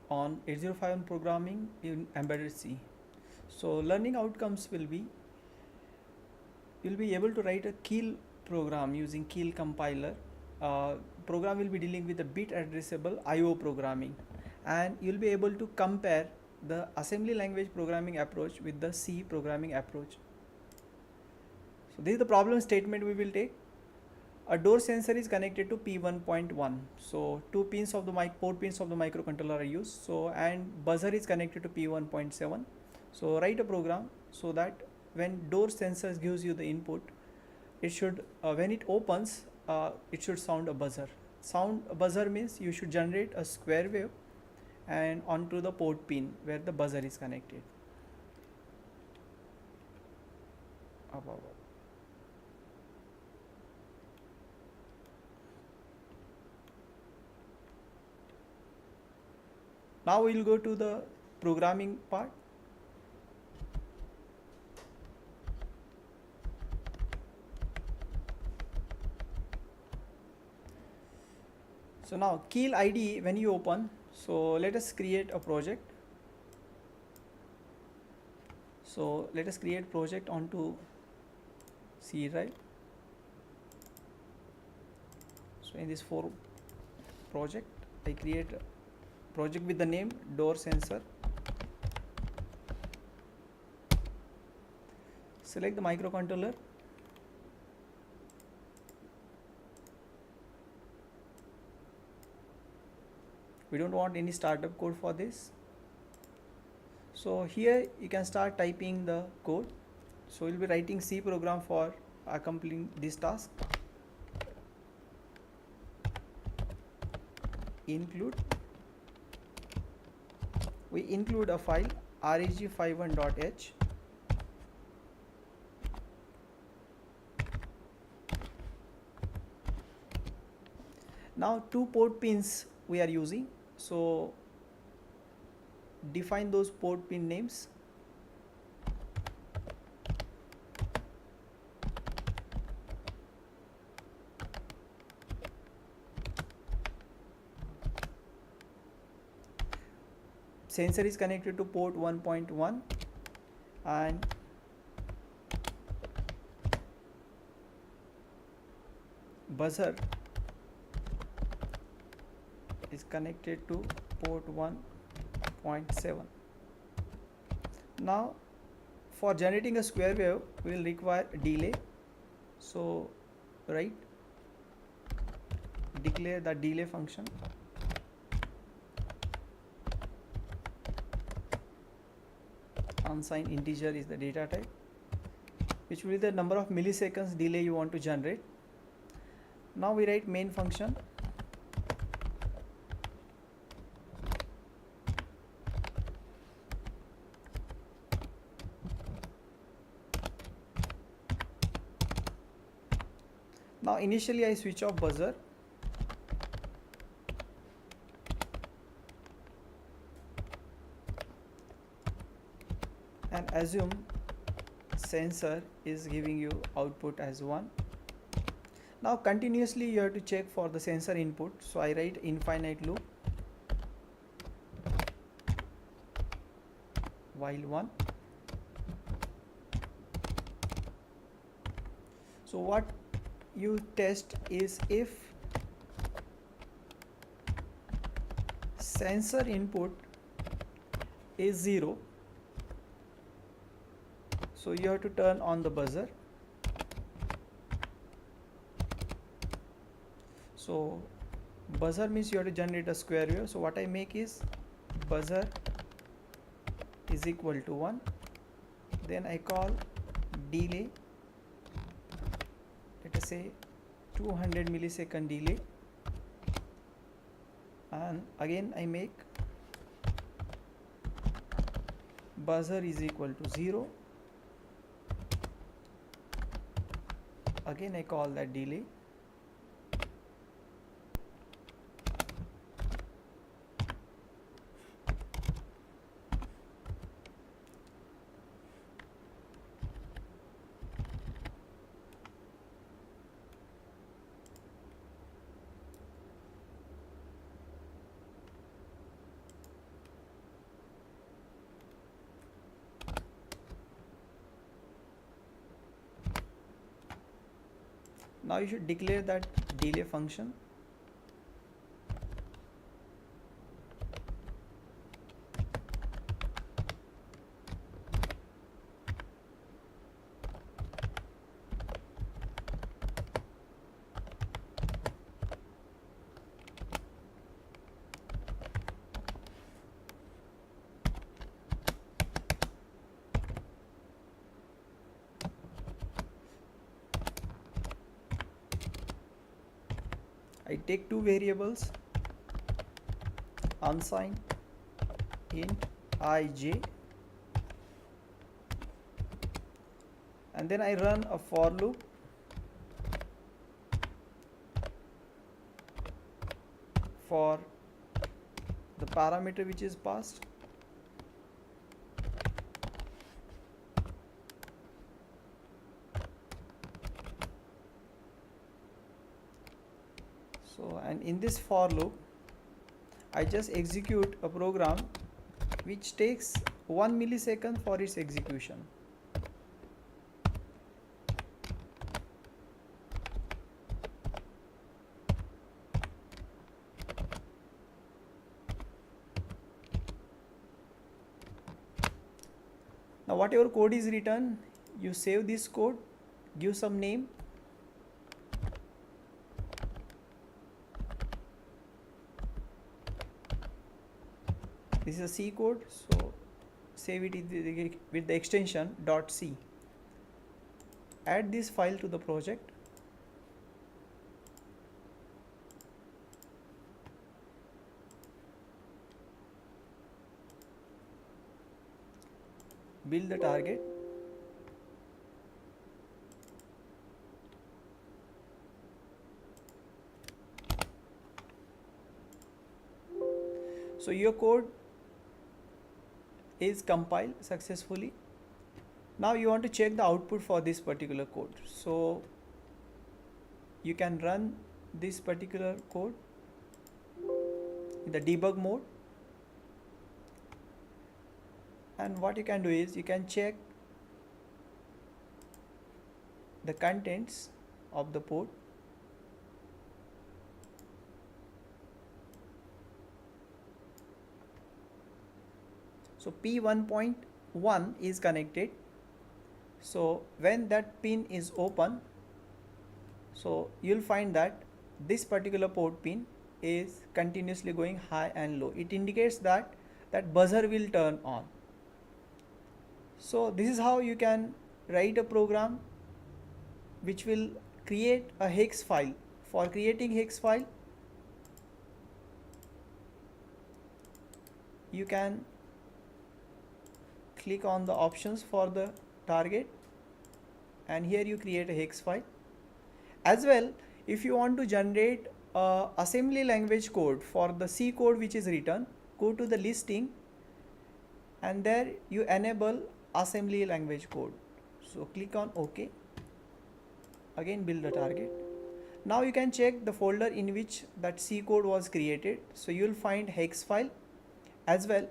on 8051 programming in embedded C. So learning outcomes will be, you'll be able to write a Keel program using Keel compiler. Program will be dealing with the bit addressable IO programming, and you'll be able to compare the assembly language programming approach with the C programming approach. So this is the problem statement we will take. A door sensor is connected to P1.1. So two pins of the port pins of the microcontroller are used. So and buzzer is connected to P1.7. So write a program so that when door sensor gives you the input, it should when it opens, it should sound a buzzer. Sound a buzzer means you should generate a square wave and onto the port pin where the buzzer is connected. Now we will go to the programming part. So now Keel IDE, when you open, so let us create a project. So let us create project onto C drive. So in this for project, I create a project with the name door sensor. Select the microcontroller. We don't want any startup code for this. So here you can start typing the code. So we'll be writing C program for accomplishing this task. We include a file reg51.h. Now two port pins we are using, so define those port pin names. Sensor is connected to port 1.1 and buzzer is connected to port 1.7. Now for generating a square wave we will require a delay. So declare the delay function. Unsigned integer is the data type, which will be the number of milliseconds delay you want to generate. Now we write main function. Now initially I switch off buzzer. And assume sensor is giving you output as 1. Now continuously you have to check for the sensor input. So I write infinite loop while 1. So what you test is if sensor input is 0, so you have to turn on the buzzer. So buzzer means you have to generate a square wave. So what I make is buzzer is equal to 1. Then I call delay, let us say 200 millisecond delay, and again I make buzzer is equal to 0. Again I call that delay. Now you should declare that delay function. I take two variables, unsigned int ij, and then I run a for loop for the parameter which is passed. So, and in this for loop I just execute a program which takes 1 millisecond for its execution. Now whatever code is written, you save this code, give some name, this is a C code, so save it with the extension .c. Add this file to the project. Build the target. So your code is compiled successfully. Now you want to check the output for this particular code. So you can run this particular code in the debug mode, and what you can do is you can check the contents of the port. So P1.1 is connected. So when that pin is open, so you'll find that this particular port pin is continuously going high and low. It indicates that that buzzer will turn on. So this is how you can write a program which will create a hex file. For creating hex file, you can click on the options for the target, and here you create a hex file. As well, if you want to generate assembly language code for the C code which is written, go to the listing and there you enable assembly language code. So click on OK. Again build the target. Now you can check the folder in which that C code was created. So you will find hex file. As well,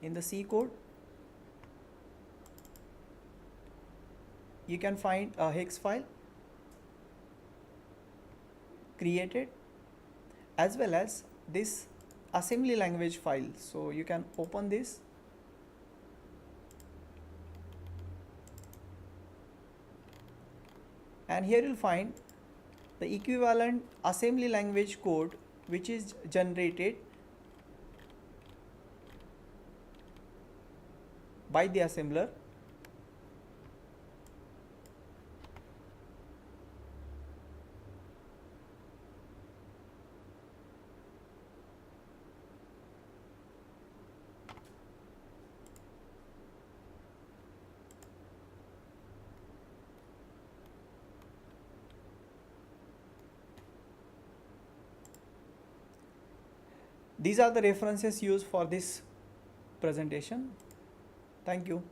in the C code you can find a hex file created, as well as this assembly language file. So you can open this, and here you'll find the equivalent assembly language code which is generated by the assembler. These are the references used for this presentation. Thank you.